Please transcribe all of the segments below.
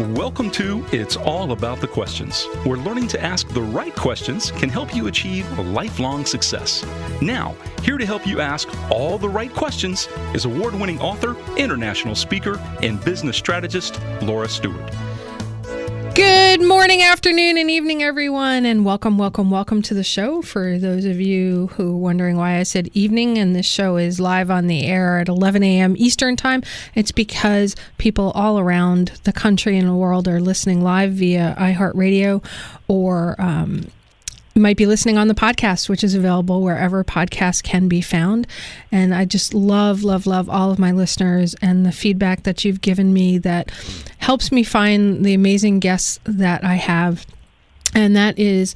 Welcome to It's All About the Questions, where learning to ask the right questions can help you achieve lifelong success. Now, here to help you ask all the right questions is award-winning author, international speaker, and business strategist, Laura Stewart. Good morning, afternoon, and evening, everyone, and welcome to the show. For those of you who are wondering why I said evening, and this show is live on the air at 11 a.m. Eastern Time, it's because people all around the country and the world are listening live via iHeartRadio or might be listening on the podcast, which is available wherever podcasts can be found. And I just love all of my listeners and the feedback that you've given me that helps me find the amazing guests that I have. And that is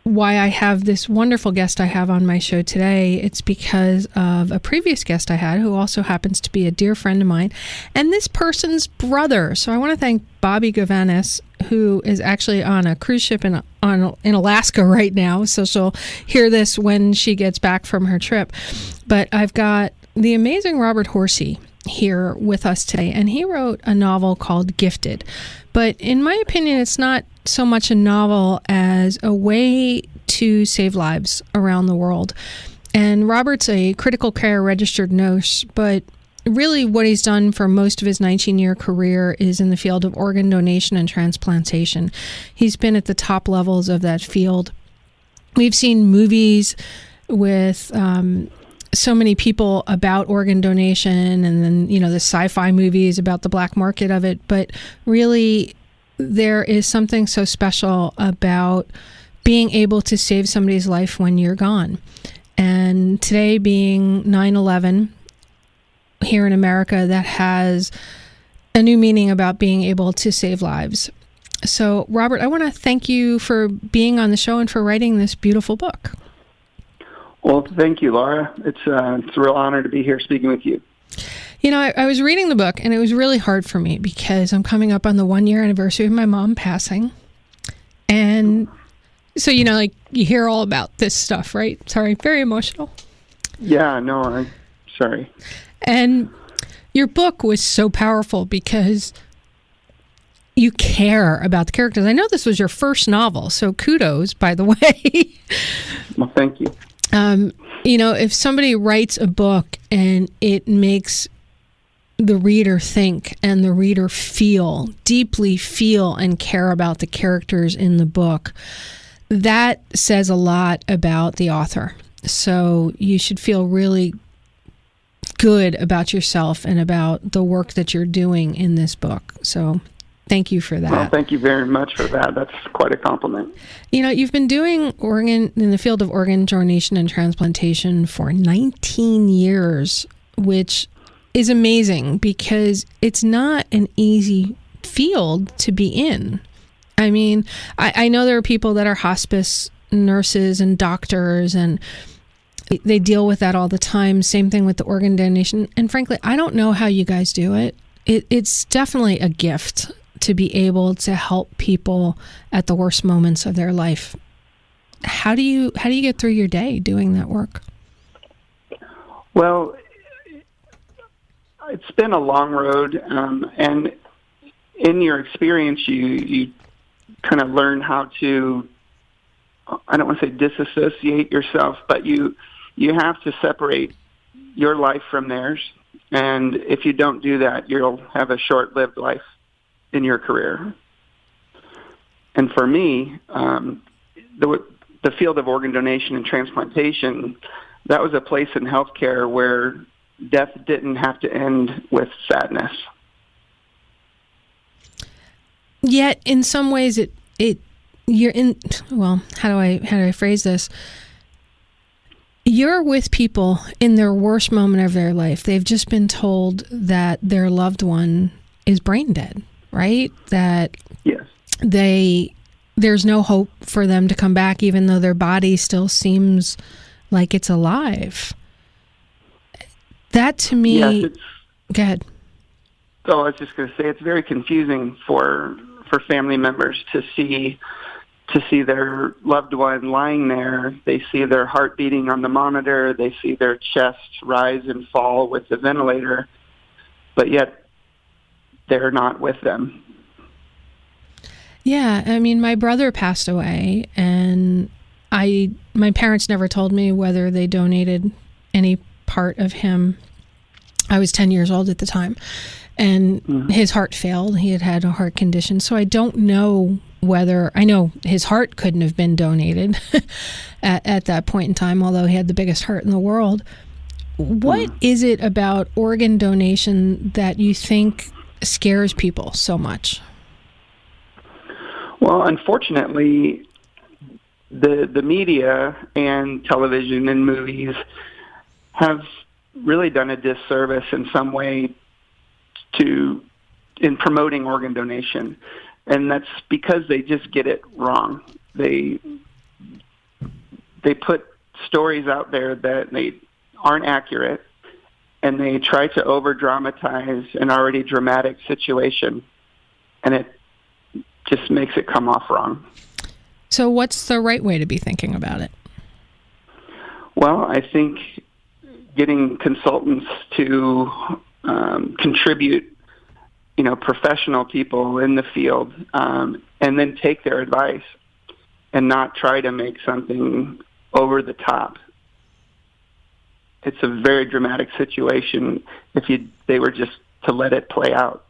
why I have this wonderful guest I have on my show today. It's because of a previous guest I had who also happens to be a dear friend of mine and this person's brother. So I want to thank Bobby Govanis, who is actually on a cruise ship in Alaska right now. So she'll hear this when she gets back from her trip. But I've got the amazing Robert Horsey here with us today, and he wrote a novel called Gifted. But in my opinion, it's not so much a novel as a way to save lives around the world. And Robert's a critical care registered nurse, but really what he's done for most of his 19-year career is in the field of organ donation and transplantation. He's been at the top levels of that field. We've seen movies with so many people about organ donation, and then, the sci-fi movies about the black market of it. But really, there is something so special about being able to save somebody's life when you're gone. And today being 9/11 here in America, that has a new meaning about being able to save lives. So, Robert, I want to thank you for being on the show and for writing this beautiful book. Well, thank you, Laura. It's a real honor to be here speaking with you. I was reading the book, and it was really hard for me because I'm coming up on the 1-year anniversary of my mom passing. And so, you hear all about this stuff, right? Sorry, very emotional. Yeah, no, I'm sorry. And your book was so powerful because you care about the characters. I know this was your first novel, so kudos, by the way. Well, thank you. If somebody writes a book and it makes the reader think and the reader deeply feel and care about the characters in the book, that says a lot about the author. So you should feel really good about yourself and about the work that you're doing in this book. So thank you for that. Well, thank you very much for that. That's quite a compliment. You've been doing organ in the field of organ donation and transplantation for 19 years, which is amazing because it's not an easy field to be in. I mean, I know there are people that are hospice nurses and doctors, and they deal with that all the time. Same thing with the organ donation. And frankly, I don't know how you guys do it. It's definitely a gift to be able to help people at the worst moments of their life. How do you get through your day doing that work? Well, it's been a long road, and in your experience, you kind of learn how to, I don't want to say disassociate yourself, but you have to separate your life from theirs. And if you don't do that, you'll have a short-lived life in your career. And for me, the field of organ donation and transplantation, that was a place in healthcare where death didn't have to end with sadness. Yet, in some ways, you're in. Well, how do I phrase this? You're with people in their worst moment of their life. They've just been told that their loved one is brain dead, right? That yes, there's no hope for them to come back, even though their body still seems like it's alive. That to me, yes, go ahead. So I was just going to say it's very confusing for family members to see their loved one lying there. They see their heart beating on the monitor. They see their chest rise and fall with the ventilator, but yet they're not with them. Yeah, I mean, my brother passed away, and my parents never told me whether they donated any part of him. I was 10 years old at the time, and his heart failed. He had a heart condition, so I don't know whether, I know his heart couldn't have been donated at that point in time, although he had the biggest heart in the world. What is it about organ donation that you think scares people so much? Well, unfortunately, the media and television and movies have really done a disservice in some way in promoting organ donation, and that's because they just get it wrong. They put stories out there that they aren't accurate, and they try to over dramatize an already dramatic situation, and it just makes it come off wrong. So what's the right way to be thinking about it? Well, I think getting consultants to contribute, professional people in the field, and then take their advice and not try to make something over the top. It's a very dramatic situation if they were just to let it play out.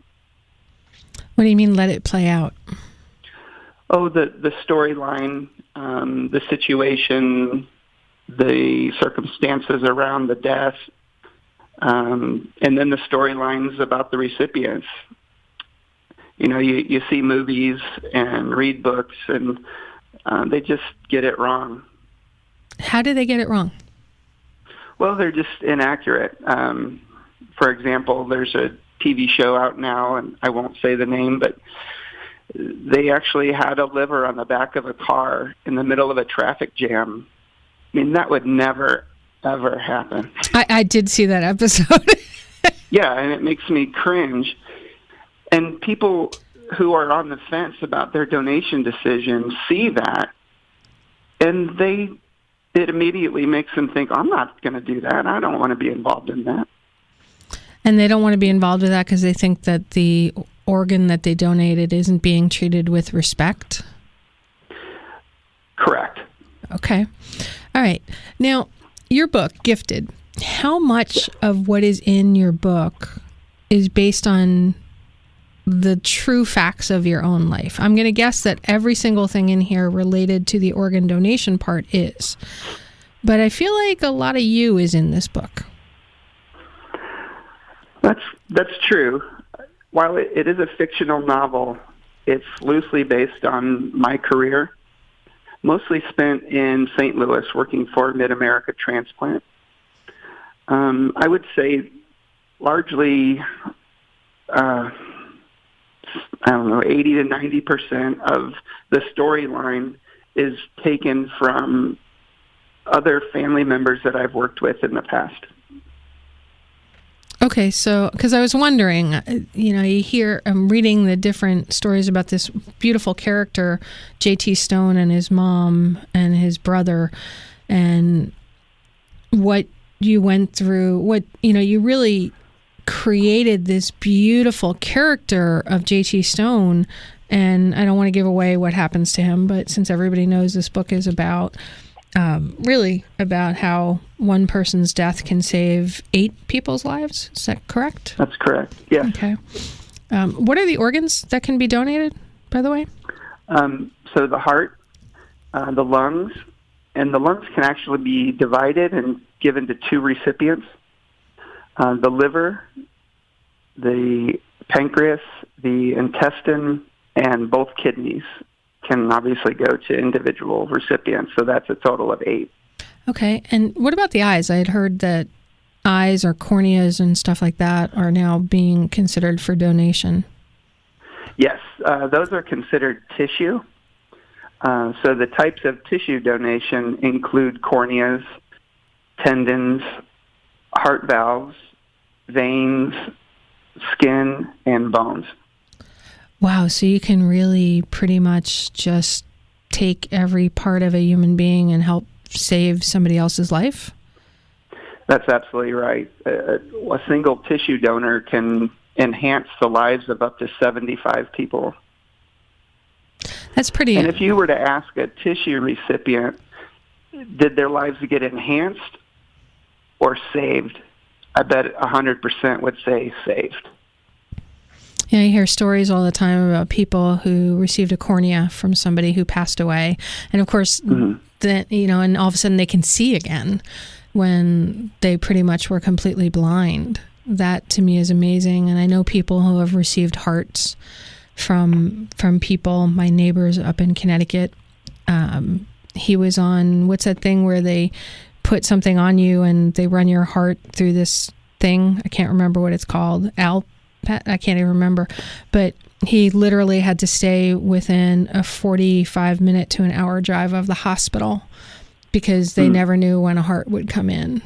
What do you mean, let it play out? Oh, the storyline, the situation, the circumstances around the death, and then the storylines about the recipients. You see movies and read books, and they just get it wrong. How do they get it wrong? Well, they're just inaccurate. For example, there's a TV show out now, and I won't say the name, but they actually had a liver on the back of a car in the middle of a traffic jam. I mean, that would never, ever happen. I did see that episode. Yeah, and it makes me cringe. And people who are on the fence about their donation decision see that, and it immediately makes them think, I'm not going to do that. I don't want to be involved in that. And they don't want to be involved with that because they think that the organ that they donated isn't being treated with respect? Correct. Okay. All right. Now, your book, Gifted, how much of what is in your book is based on the true facts of your own life? I'm going to guess that every single thing in here related to the organ donation part is. But I feel like a lot of you is in this book. That's true. While it is a fictional novel, it's loosely based on my career, mostly spent in St. Louis working for Mid-America Transplant. I would say largely, 80 to 90% of the storyline is taken from other family members that I've worked with in the past. Okay, so, because I was wondering, I'm reading the different stories about this beautiful character, J.T. Stone, and his mom and his brother, and what you went through, you really created this beautiful character of J.T. Stone, and I don't want to give away what happens to him, but since everybody knows this book is about how one person's death can save 8 people's lives. Is that correct? That's correct, yeah. Okay. What are the organs that can be donated, by the way? So the heart, the lungs, and the lungs can actually be divided and given to 2 recipients. The liver, the pancreas, the intestine, and both kidneys can obviously go to individual recipients. So that's a total of 8. Okay. And what about the eyes? I had heard that eyes or corneas and stuff like that are now being considered for donation. Yes. Those are considered tissue. So the types of tissue donation include corneas, tendons, heart valves, veins, skin, and bones. Wow, so you can really pretty much just take every part of a human being and help save somebody else's life? That's absolutely right. A single tissue donor can enhance the lives of up to 75 people. That's pretty. And if you were to ask a tissue recipient, did their lives get enhanced or saved, I bet 100% would say saved. Yeah, I hear stories all the time about people who received a cornea from somebody who passed away. And of course, then, and all of a sudden they can see again when they pretty much were completely blind. That to me is amazing. And I know people who have received hearts from people, my neighbors up in Connecticut. He was on, what's that thing where they put something on you and they run your heart through this thing? I can't remember what it's called. I can't even remember. But he literally had to stay within a 45-minute to an hour drive of the hospital because they never knew when a heart would come in.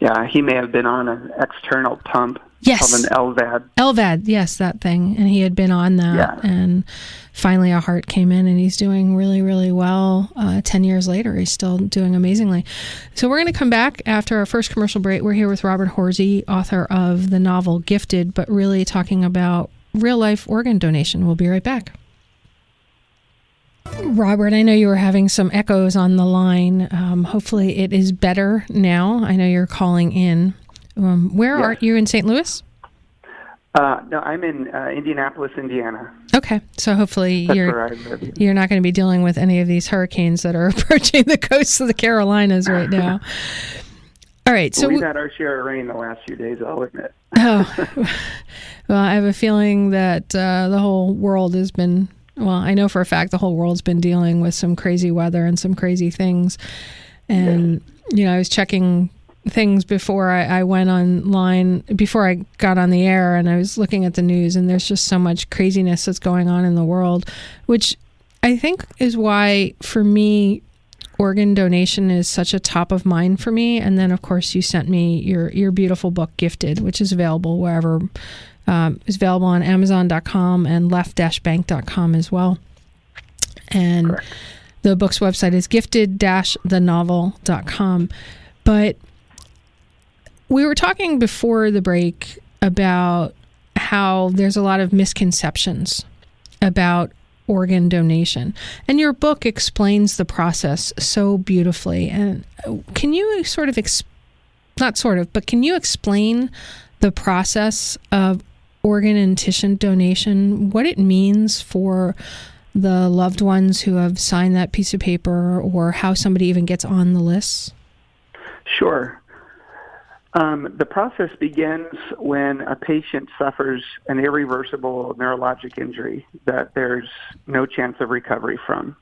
Yeah, he may have been on an external pump called an LVAD. LVAD, yes, that thing. And he had been on that. Yeah. And finally a heart came in and he's doing really, really well. 10 years later, he's still doing amazingly. So we're going to come back after our first commercial break. We're here with Robert Horsey, author of the novel Gifted, but really talking about real-life organ donation. We'll be right back. Robert, I know you were having some echoes on the line. Hopefully it is better now. I know you're calling in. Where are you, in St. Louis? No, I'm in Indianapolis, Indiana. Okay, so hopefully you're not going to be dealing with any of these hurricanes that are approaching the coast of the Carolinas right now. All right, so we've had our share of rain the last few days, I'll admit. Oh, well, I have a feeling that the whole world has been. Well, I know for a fact the whole world's been dealing with some crazy weather and some crazy things. And, I was checking things before I went online, before I got on the air, and I was looking at the news, and there's just so much craziness that's going on in the world, which I think is why, for me, organ donation is such a top of mind for me. And then, of course, you sent me your beautiful book, Gifted, which is available wherever. Is available on Amazon.com and left-bank.com as well. And correct. The book's website is gifted-thenovel.com. But we were talking before the break about how there's a lot of misconceptions about organ donation. And your book explains the process so beautifully. And can you can you explain the process of organ and tissue donation, what it means for the loved ones who have signed that piece of paper, or how somebody even gets on the list? Sure. The process begins when a patient suffers an irreversible neurologic injury that there's no chance of recovery from.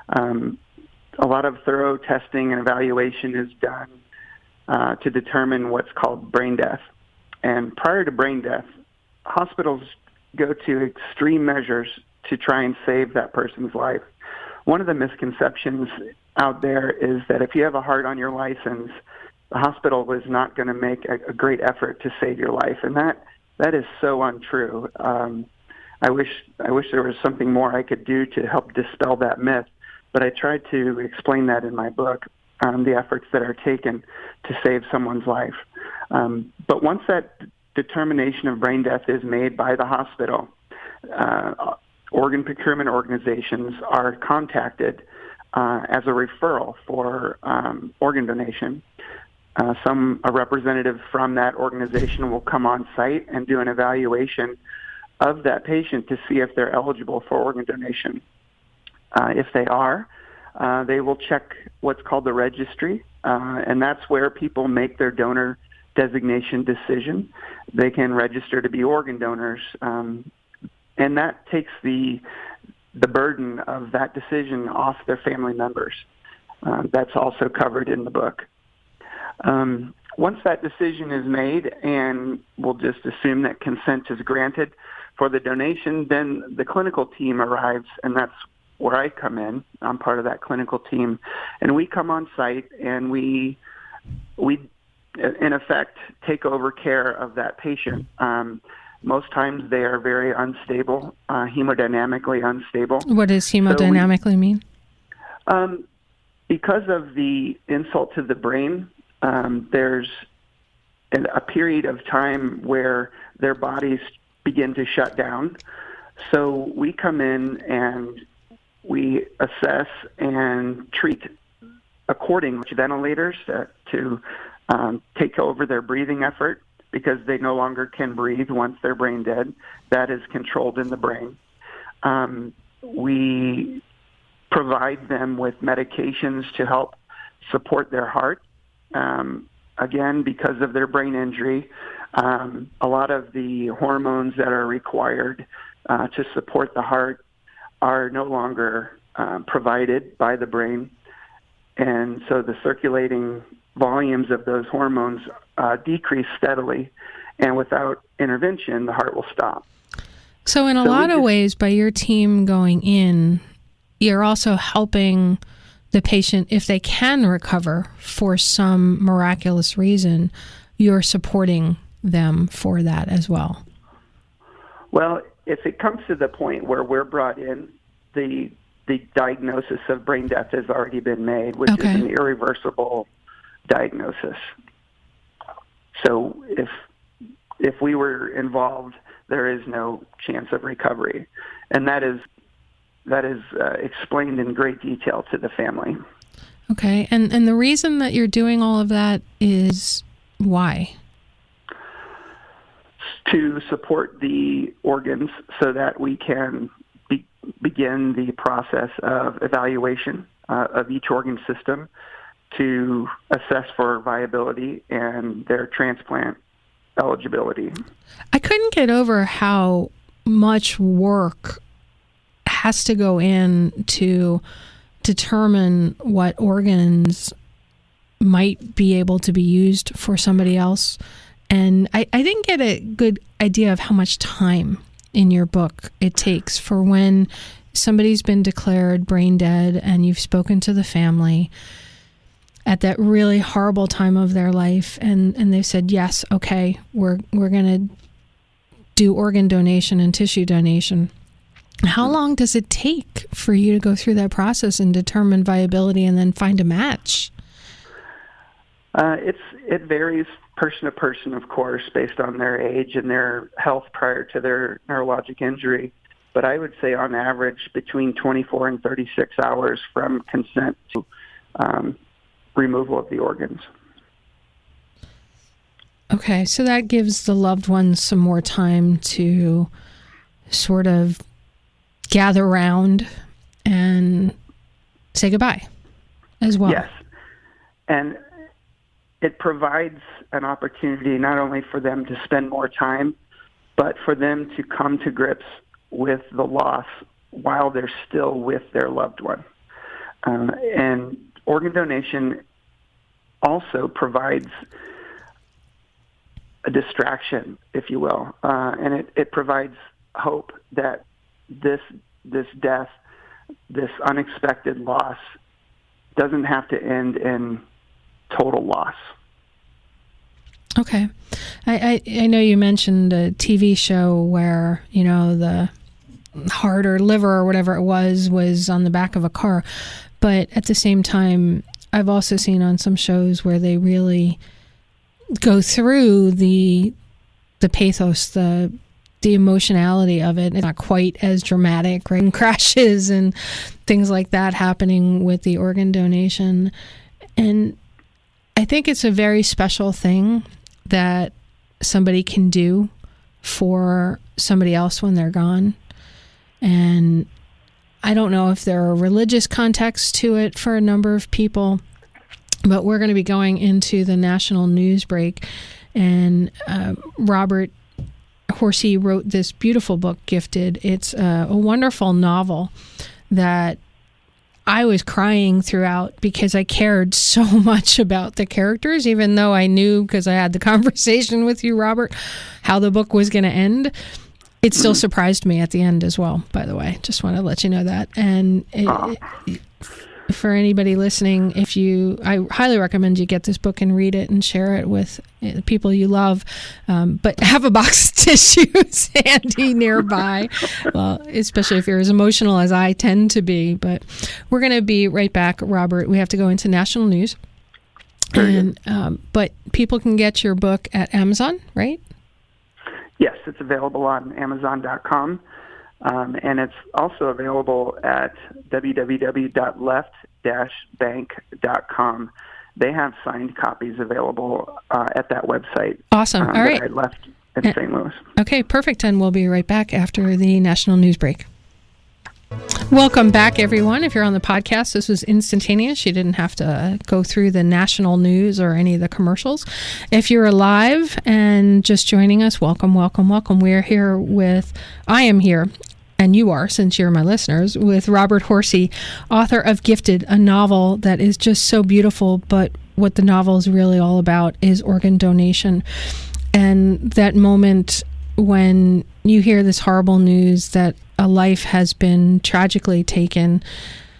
A lot of thorough testing and evaluation is done to determine what's called brain death. And prior to brain death, hospitals go to extreme measures to try and save that person's life. One of the misconceptions out there is that if you have a heart on your license, the hospital is not going to make a great effort to save your life. And that is so untrue. I wish there was something more I could do to help dispel that myth, but I tried to explain that in my book, the efforts that are taken to save someone's life. But once that determination of brain death is made by the hospital, organ procurement organizations are contacted as a referral for organ donation. A representative from that organization will come on site and do an evaluation of that patient to see if they're eligible for organ donation. If they are, they will check what's called the registry, and that's where people make their donor designation decision. They can register to be organ donors, and that takes the burden of that decision off their family members. That's also covered in the book. Once that decision is made, and we'll just assume that consent is granted for the donation, then the clinical team arrives, and that's where I come in. I'm part of that clinical team, and we come on site, and we in effect take over care of that patient. Most times they are very unstable, hemodynamically unstable. What does hemodynamically mean? Because of the insult to the brain, there's a period of time where their bodies begin to shut down. So we come in and we assess and treat according to ventilators to take over their breathing effort, because they no longer can breathe once they're brain dead. That is controlled in the brain. We provide them with medications to help support their heart. Again, because of their brain injury, a lot of the hormones that are required to support the heart are no longer provided by the brain. And so the circulating volumes of those hormones decrease steadily, and without intervention, the heart will stop. So in a lot of ways, by your team going in, you're also helping the patient, if they can recover for some miraculous reason, you're supporting them for that as well. Well, if it comes to the point where we're brought in, the diagnosis of brain death has already been made, which is an irreversible diagnosis. So if we were involved, there is no chance of recovery, and that is explained in great detail to the family. Okay, and the reason that you're doing all of that is why? To support the organs so that we can begin the process of evaluation of each organ system to assess for viability and their transplant eligibility. I couldn't get over how much work has to go in to determine what organs might be able to be used for somebody else. And I didn't get a good idea of how much time in your book it takes for when somebody's been declared brain dead and you've spoken to the family at that really horrible time of their life, and they've said, yes, okay, we're going to do organ donation and tissue donation. How long does it take for you to go through that process and determine viability and then find a match? It varies person to person, of course, based on their age and their health prior to their neurologic injury. But I would say on average between 24 and 36 hours from consent to removal of the organs. Okay, so that gives the loved ones some more time to sort of gather around and say goodbye as well. Yes, and it provides an opportunity not only for them to spend more time, but for them to come to grips with the loss while they're still with their loved one. And organ donation also provides a distraction, if you will, and it provides hope that this death, this unexpected loss, doesn't have to end in total loss. Okay. I know you mentioned a TV show where, the heart or liver or whatever it was on the back of a car. But at the same time, I've also seen on some shows where they really go through the pathos, the emotionality of it. It's not quite as dramatic, right? And crashes and things like that happening with the organ donation. And I think it's a very special thing that somebody can do for somebody else when they're gone. And I don't know if there are religious contexts to it for a number of people, but we're going to be going into the national news break. And Robert Horsey wrote this beautiful book, Gifted. It's a wonderful novel that I was crying throughout because I cared so much about the characters, even though I knew, because I had the conversation with you, Robert, how the book was going to end. It still surprised me at the end as well, by the way. Just want to let you know that. And for anybody listening, I highly recommend you get this book and read it and share it with the people you love. But have a box of tissues handy nearby, well, especially if you're as emotional as I tend to be. But we're going to be right back, Robert. We have to go into national news. And but people can get your book at Amazon, right? Yes, it's available on Amazon.com. And it's also available at www.left-bank.com. They have signed copies available at that website. Awesome. All right. That I left in St. Louis. Okay, perfect. And we'll be right back after the national news break. Welcome back, everyone. If you're on the podcast, this was instantaneous. You didn't have to go through the national news or any of the commercials. If you're alive and just joining us, welcome, welcome, welcome. I am here, and you are, since you're my listeners, with Robert Horsey, author of Gifted, a novel that is just so beautiful, but what the novel is really all about is organ donation. And that moment when you hear this horrible news that a life has been tragically taken,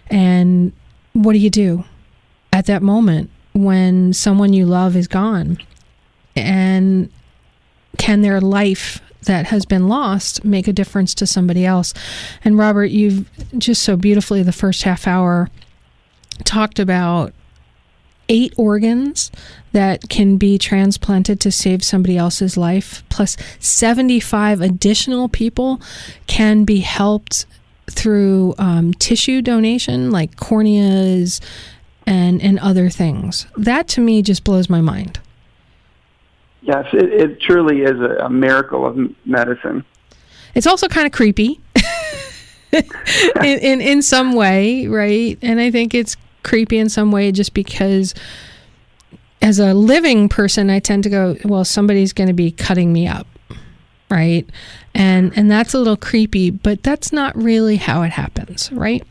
and what do you do at that moment when someone you love is gone? And can their life that has been lost make a difference to somebody else? And Robert, you've just so beautifully, the first half hour, talked about 8 organs that can be transplanted to save somebody else's life, plus 75 additional people can be helped through tissue donation, like corneas and other things. That, to me, just blows my mind. Yes, it truly is a miracle of medicine. It's also kind of creepy in some way, right? And I think it's creepy in some way just because as a living person, I tend to go, well, somebody's going to be cutting me up, right? And that's a little creepy, but that's not really how it happens, right?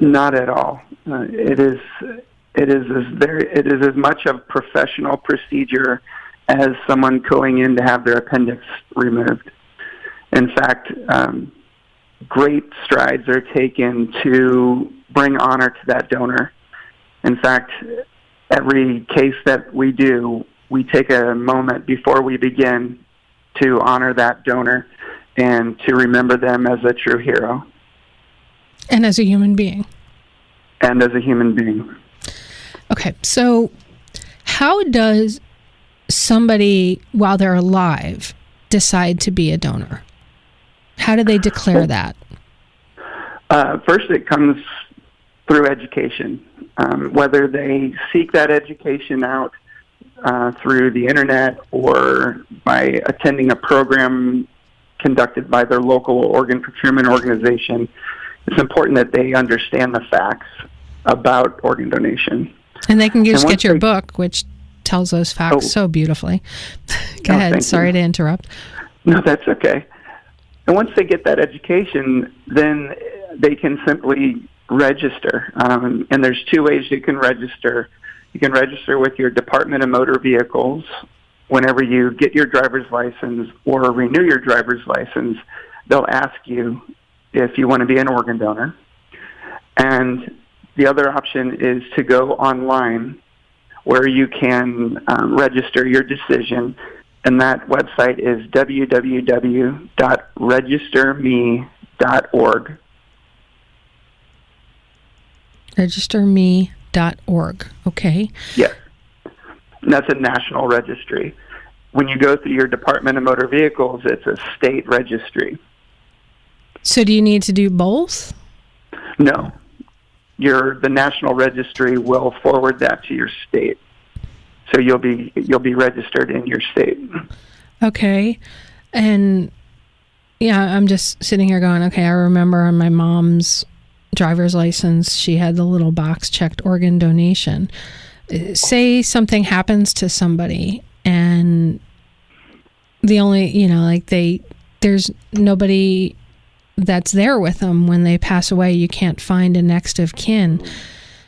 Not at all. It is as much a professional procedure as someone going in to have their appendix removed. In fact, great strides are taken to bring honor to that donor. In fact, every case that we do, we take a moment before we begin to honor that donor and to remember them as a true hero. And as a human being. And as a human being. Okay, so how does somebody, while they're alive, decide to be a donor? How do they declare that? First, it comes through education. Whether they seek that education out through the internet or by attending a program conducted by their local organ procurement organization, it's important that they understand the facts about organ donation. And they can just get your book, which tells those facts so beautifully. Go ahead. Sorry to interrupt. No, that's okay. And once they get that education, then they can simply register. And there's 2 ways you can register. You can register with your Department of Motor Vehicles whenever you get your driver's license or renew your driver's license. They'll ask you if you want to be an organ donor. And the other option is to go online where you can register your decision. And that website is www.registerme.org. Registerme.org. Okay. Yes. And that's a national registry. When you go through your Department of Motor Vehicles, it's a state registry. So do you need to do both? No. The national registry will forward that to your state. So you'll be registered in your state. Okay. And yeah, I'm just sitting here going, okay, I remember on my mom's driver's license, she had the little box checked organ donation. Say something happens to somebody and the only, there's nobody that's there with them when they pass away. You can't find a next of kin.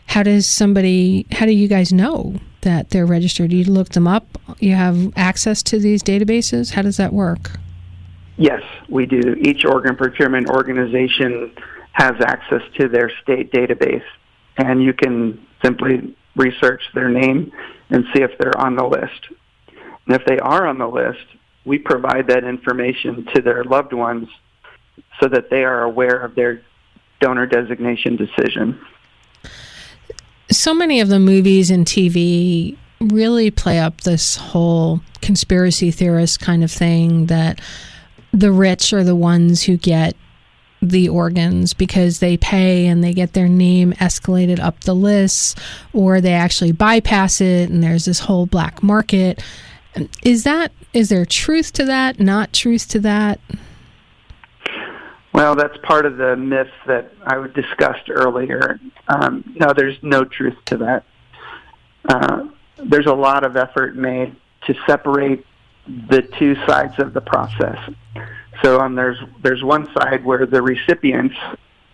How do you guys know that they're registered? You look them up? You have access to these databases? How does that work? Yes, we do. Each organ procurement organization has access to their state database, and you can simply research their name and see if they're on the list. And if they are on the list, we provide that information to their loved ones so that they are aware of their donor designation decision. So many of the movies and TV really play up this whole conspiracy theorist kind of thing that the rich are the ones who get the organs because they pay and they get their name escalated up the lists, or they actually bypass it and there's this whole black market. Is there truth to that, not truth to that? Well, that's part of the myth that I discussed earlier. No, there's no truth to that. There's a lot of effort made to separate the two sides of the process. So there's one side where the recipients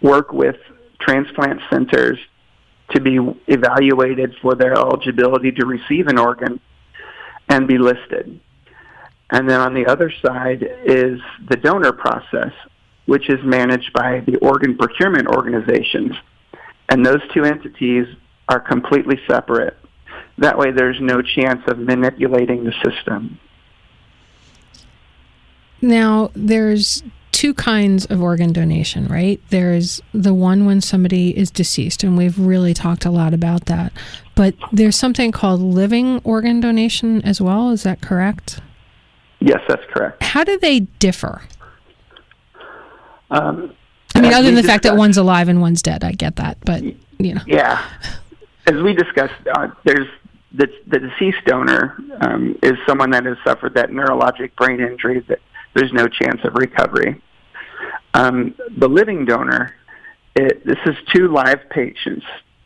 work with transplant centers to be evaluated for their eligibility to receive an organ and be listed. And then on the other side is the donor process, which is managed by the organ procurement organizations. And those two entities are completely separate. That way there's no chance of manipulating the system. Now, there's two kinds of organ donation, right? There's the one when somebody is deceased, and we've really talked a lot about that. But there's something called living organ donation as well. Is that correct? Yes, that's correct. How do they differ? I mean, other than the fact that one's alive and one's dead, I get that, but, you know. Yeah. As we discussed, there's the deceased donor is someone that has suffered that neurologic brain injury that there's no chance of recovery. The living donor, this is two live patients,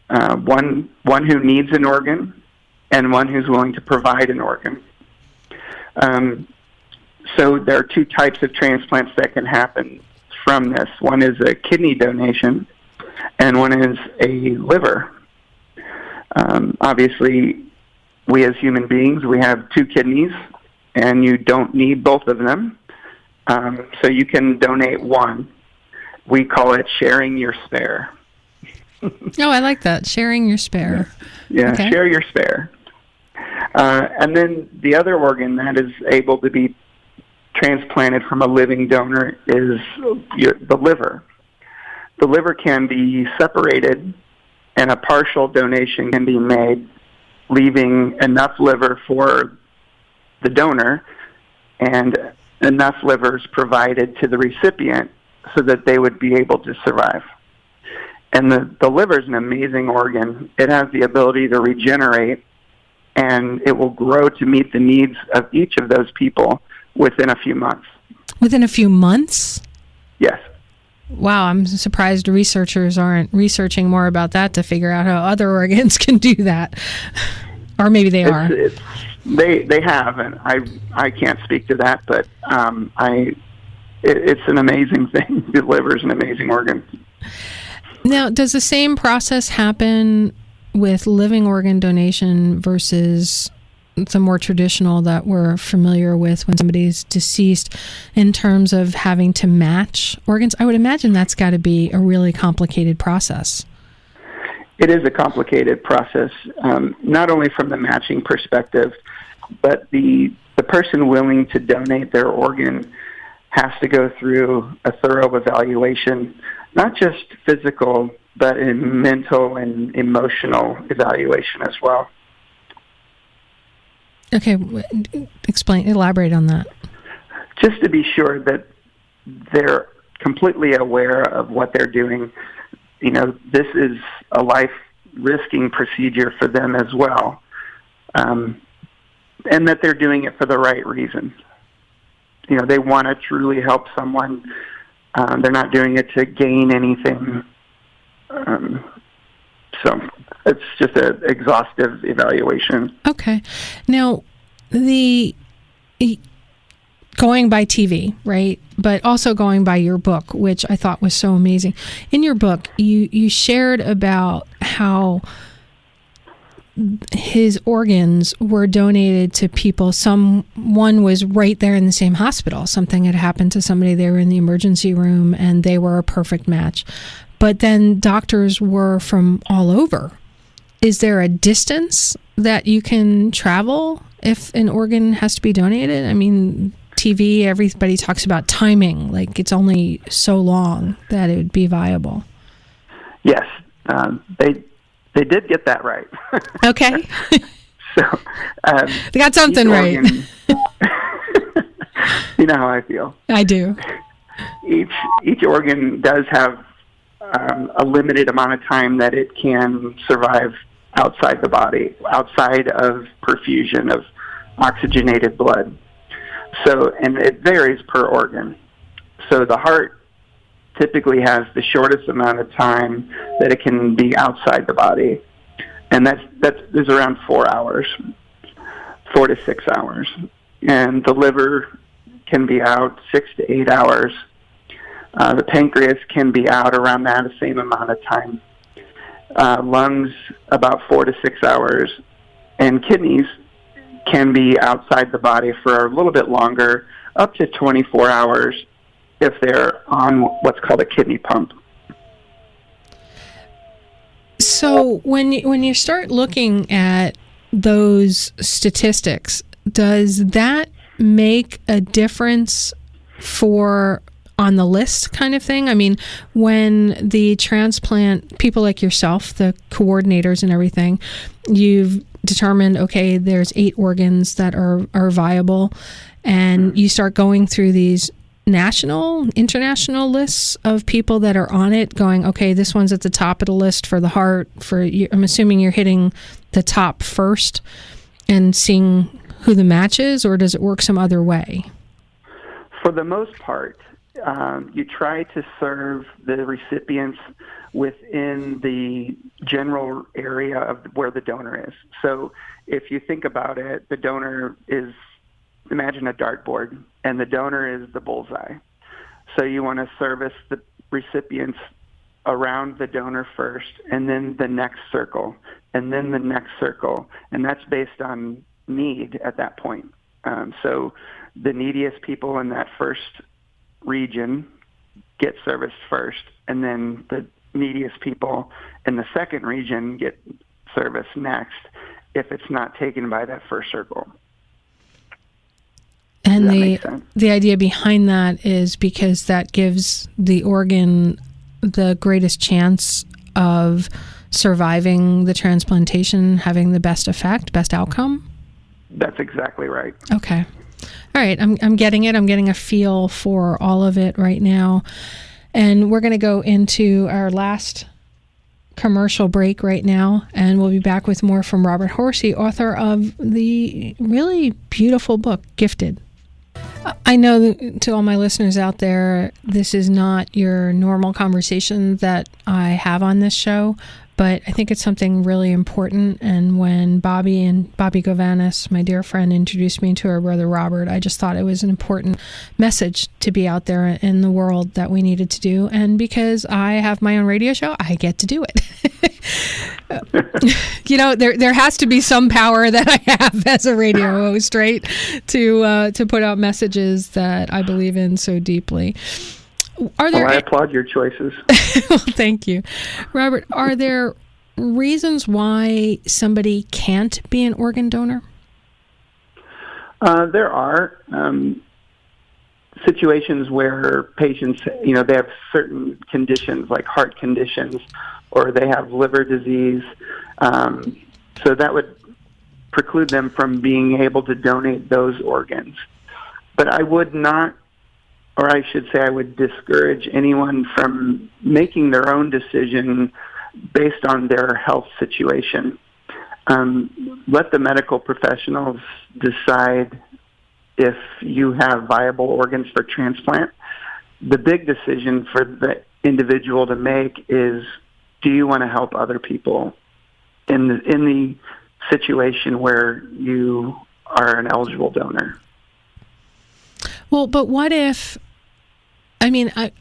one who needs an organ and one who's willing to provide an organ. So there are two types of transplants that can happen from this. One is a kidney donation, and one is a liver. Obviously, we as human beings, we have two kidneys, and you don't need both of them. So you can donate one. We call it sharing your spare. Oh, I like that. Sharing your spare. Yeah, okay. Share your spare. And then the other organ that is able to be transplanted from a living donor is the liver. The liver can be separated, and a partial donation can be made, leaving enough liver for the donor and enough livers provided to the recipient so that they would be able to survive. And the liver is an amazing organ. It has the ability to regenerate, and it will grow to meet the needs of each of those people within a few months. Within a few months? Yes. Wow, I'm surprised researchers aren't researching more about that to figure out how other organs can do that. Or maybe they are. They have, and I can't speak to that, but it's an amazing thing. The liver is an amazing organ. Now, does the same process happen with living organ donation versus the more traditional that we're familiar with when somebody's deceased in terms of having to match organs? I would imagine that's got to be a really complicated process. It is a complicated process, not only from the matching perspective, but the person willing to donate their organ has to go through a thorough evaluation, not just physical, but in mental and emotional evaluation as well. Okay, elaborate on that. Just to be sure that they're completely aware of what they're doing. You know, this is a life-risking procedure for them as well, and that they're doing it for the right reason. You know, they want to truly help someone. They're not doing it to gain anything. So it's just an exhaustive evaluation. Okay. Now, going by TV, right? But also going by your book, which I thought was so amazing. In your book, you shared about how his organs were donated to people. One was right there in the same hospital. Something had happened to somebody. They were in the emergency room and they were a perfect match. But then doctors were from all over. Is there a distance that you can travel if an organ has to be donated? I mean, TV, everybody talks about timing, like it's only so long that it would be viable. Yes, they did get that right. Okay. So they got something right. You know how I feel. I do. each organ does have a limited amount of time that it can survive outside the body, outside of perfusion of oxygenated blood. So, and it varies per organ. So the heart typically has the shortest amount of time that it can be outside the body, and that's is around 4 hours, 4 to 6 hours. And the liver can be out 6 to 8 hours. The pancreas can be out around that same amount of time. Lungs, about 4 to 6 hours. And kidneys can be outside the body for a little bit longer, up to 24 hours if they're on what's called a kidney pump. So when you start looking at those statistics, does that make a difference for on the list kind of thing? I mean, when the transplant people like yourself, the coordinators and everything, you've determined, okay, there's 8 organs that are viable, and you start going through these national, international lists of people that are on it, going, okay, this one's at the top of the list for the heart. I'm assuming you're hitting the top first and seeing who the match is, or does it work some other way? For the most part, you try to serve the recipients within the general area of where the donor is. So if you think about it, the donor is, imagine a dartboard, and the donor is the bullseye. So you want to service the recipients around the donor first, and then the next circle, and then the next circle, and that's based on need at that point. So the neediest people in that first region get serviced first, and then the neediest people in the second region get serviced next if it's not taken by that first circle. And the idea behind that is because that gives the organ the greatest chance of surviving the transplantation, having the best effect, best outcome? That's exactly right. Okay. All right. I'm getting it. I'm getting a feel for all of it right now. And we're going to go into our last commercial break right now, and we'll be back with more from Robert Horsey, author of the really beautiful book, Gifted. I know to all my listeners out there, this is not your normal conversation that I have on this show, but I think it's something really important. And when Bobby Govanis, my dear friend, introduced me to her brother Robert, I just thought it was an important message to be out there in the world that we needed to do. And because I have my own radio show, I get to do it. You know, there has to be some power that I have as a radio host, right? To put out messages that I believe in so deeply. I applaud your choices. Well, thank you. Robert, are there reasons why somebody can't be an organ donor? There are situations where patients, they have certain conditions like heart conditions, or they have liver disease. So that would preclude them from being able to donate those organs. But I would not, or I should say I would discourage anyone from making their own decision based on their health situation. Let the medical professionals decide if you have viable organs for transplant. The big decision for the individual to make is, do you want to help other people in the situation where you are an eligible donor? Well, but what if, I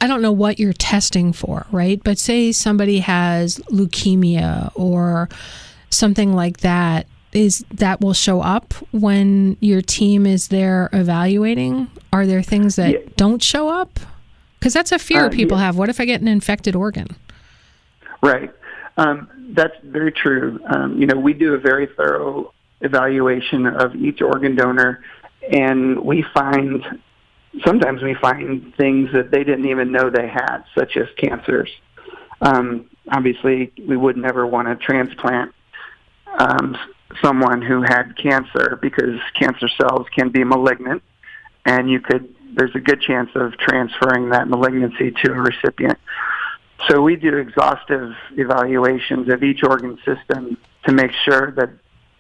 don't know what you're testing for, right? But say somebody has leukemia or something like that, that will show up when your team is there evaluating? Are there things that don't show up? Because that's a fear people have. What if I get an infected organ? Right. That's very true. We do a very thorough evaluation of each organ donor, and sometimes we find things that they didn't even know they had, such as cancers. Obviously, we would never want to transplant someone who had cancer, because cancer cells can be malignant, and you could there's a good chance of transferring that malignancy to a recipient. So we do exhaustive evaluations of each organ system to make sure that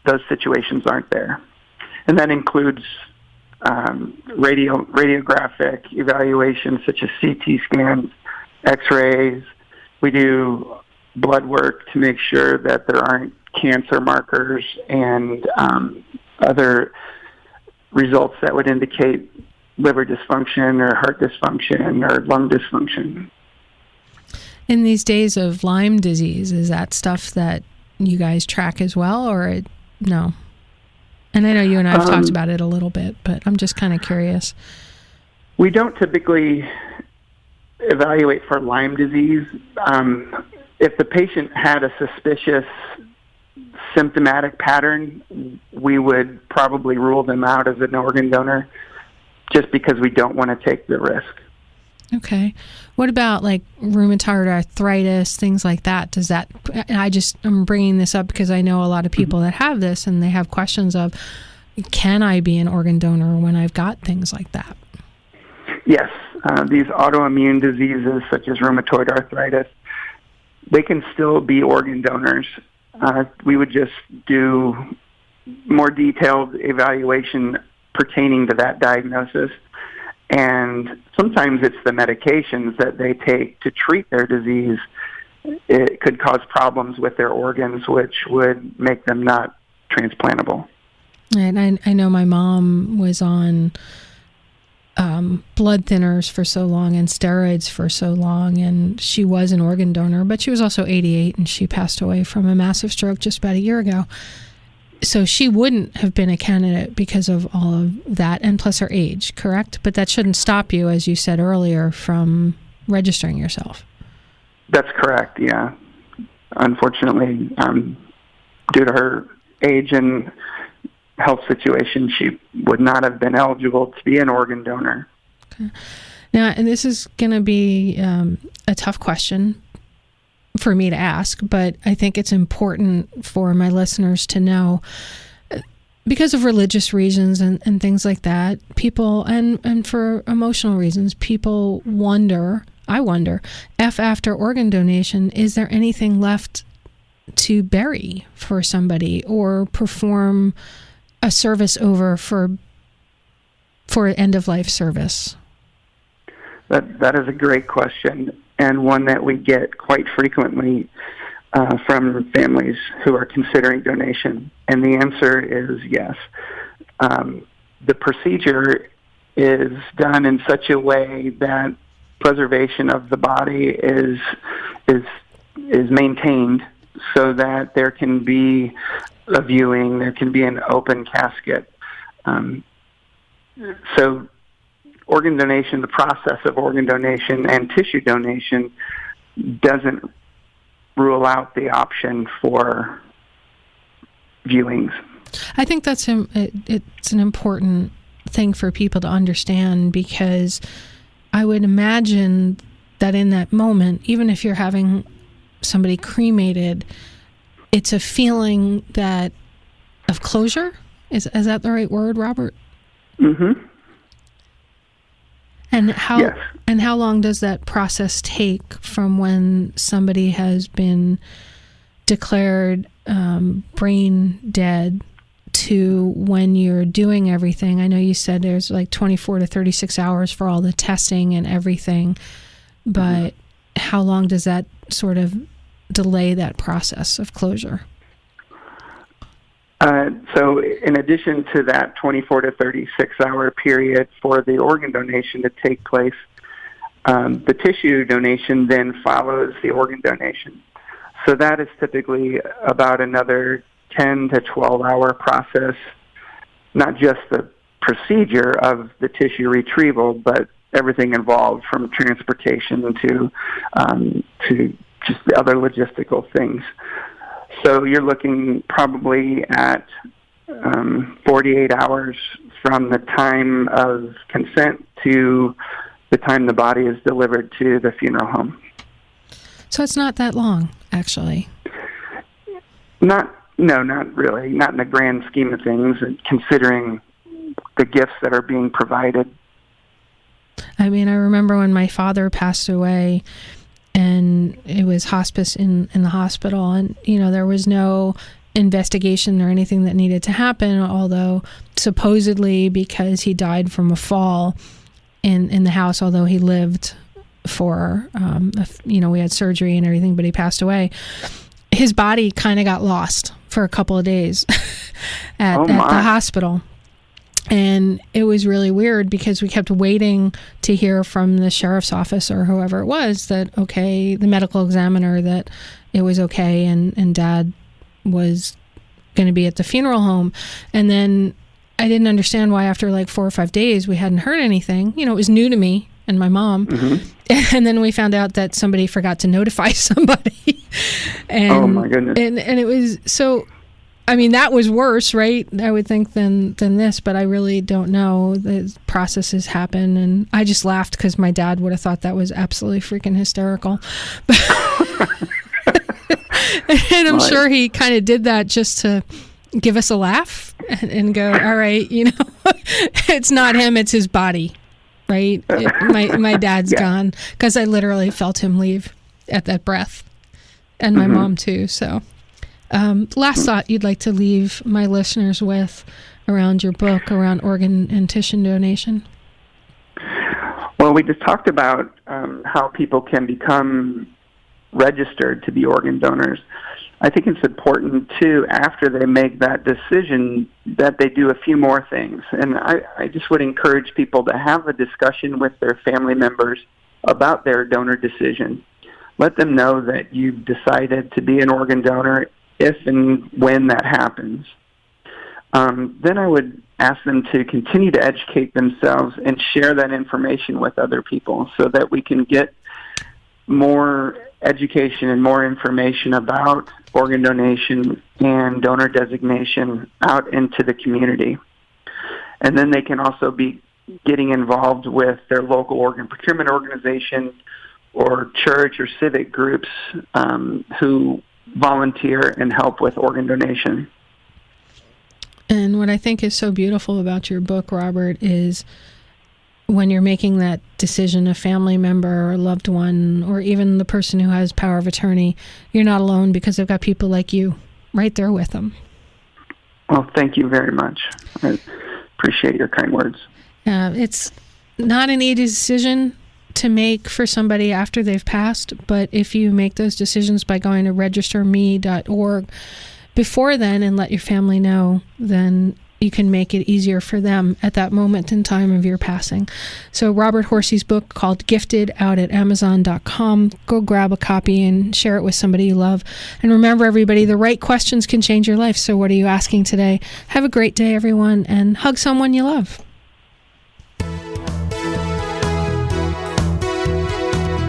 those situations aren't there. And that includes radiographic evaluations such as CT scans, X-rays. We do blood work to make sure that there aren't cancer markers and other results that would indicate liver dysfunction or heart dysfunction or lung dysfunction. In these days of Lyme disease, is that stuff that you guys track as well, or no? And I know you and I have talked about it a little bit, but I'm just kind of curious. We don't typically evaluate for Lyme disease. If the patient had a suspicious symptomatic pattern, we would probably rule them out as an organ donor just because we don't want to take the risk. Okay. What about like rheumatoid arthritis, things like that? Does that, I'm bringing this up because I know a lot of people that have this and they have questions of, can I be an organ donor when I've got things like that? Yes. These autoimmune diseases such as rheumatoid arthritis, they can still be organ donors. We would just do more detailed evaluation pertaining to that diagnosis. And sometimes it's the medications that they take to treat their disease. It could cause problems with their organs, which would make them not transplantable. And I know my mom was on blood thinners for so long and steroids for so long, and she was an organ donor, but she was also 88, and she passed away from a massive stroke just about a year ago. So she wouldn't have been a candidate because of all of that, and plus her age, correct? But that shouldn't stop you, as you said earlier, from registering yourself. That's correct, yeah. Unfortunately, due to her age and health situation, she would not have been eligible to be an organ donor. Okay. Now, and this is going to be a tough question for me to ask, but I think it's important for my listeners to know, because of religious reasons and things like that, people, and for emotional reasons, people wonder, I wonder, if after organ donation, is there anything left to bury for somebody or perform a service over for end-of-life service? That is a great question, and one that we get quite frequently from families who are considering donation. And the answer is yes. The procedure is done in such a way that preservation of the body is maintained, so that there can be a viewing, there can be an open casket. So organ donation, the process of organ donation and tissue donation doesn't rule out the option for viewings. I think that's it's an important thing for people to understand, because I would imagine that in that moment, even if you're having somebody cremated, it's a feeling that of closure. Is that the right word, Robert? Mm-hmm. And Yes. how long does that process take from when somebody has been declared brain dead to when you're doing everything? I know you said there's like 24 to 36 hours for all the testing and everything, but how long does that sort of delay that process of closure? So in addition to that 24 to 36 hour period for the organ donation to take place, the tissue donation then follows the organ donation. So that is typically about another 10 to 12 hour process, not just the procedure of the tissue retrieval, but everything involved from transportation to just the other logistical things. So you're looking probably at 48 hours from the time of consent to the time the body is delivered to the funeral home. So it's not that long, actually. Not really. Not in the grand scheme of things, considering the gifts that are being provided. I mean, I remember when my father passed away, and it was hospice in the hospital, and there was no investigation or anything that needed to happen, although supposedly because he died from a fall in the house, although he lived for we had surgery and everything, but he passed away. His body kind of got lost for a couple of days at the hospital. And it was really weird because we kept waiting to hear from the sheriff's office or whoever it was that, okay, the medical examiner, that it was okay and Dad was going to be at the funeral home. And then I didn't understand why after like 4 or 5 days we hadn't heard anything. It was new to me and my mom. Mm-hmm. And then we found out that somebody forgot to notify somebody. And, oh my goodness. And it was so... I mean, that was worse, right? I would think than this, but I really don't know. The processes happen, and I just laughed because my dad would have thought that was absolutely freaking hysterical. And I'm sure he kind of did that just to give us a laugh and go, all right, it's not him, it's his body, right? My dad's gone, because I literally felt him leave at that breath, and my mom too, so... last thought you'd like to leave my listeners with around your book, around organ and tissue donation? Well, we just talked about how people can become registered to be organ donors. I think it's important, too, after they make that decision, that they do a few more things. And I just would encourage people to have a discussion with their family members about their donor decision. Let them know that you've decided to be an organ donor if and when that happens. Then I would ask them to continue to educate themselves and share that information with other people so that we can get more education and more information about organ donation and donor designation out into the community. And then they can also be getting involved with their local organ procurement organization or church or civic groups who volunteer and help with organ donation. And what I think is so beautiful about your book, Robert, is when you're making that decision, a family member or loved one, or even the person who has power of attorney, you're not alone because they've got people like you right there with them. Well, thank you very much. I appreciate your kind words. It's not an easy decision to make for somebody after they've passed, but if you make those decisions by going to registerme.org before then and let your family know, then you can make it easier for them at that moment in time of your passing. So Robert Horsey's book called Gifted, out at Amazon.com. Go grab a copy and share it with somebody you love. And remember, everybody, the right questions can change your life. So what are you asking today? Have a great day, everyone, and hug someone you love.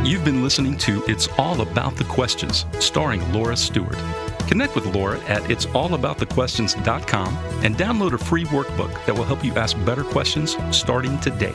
You've been listening to It's All About the Questions, starring Laura Stewart. Connect with Laura at it'sallaboutthequestions.com and download a free workbook that will help you ask better questions starting today.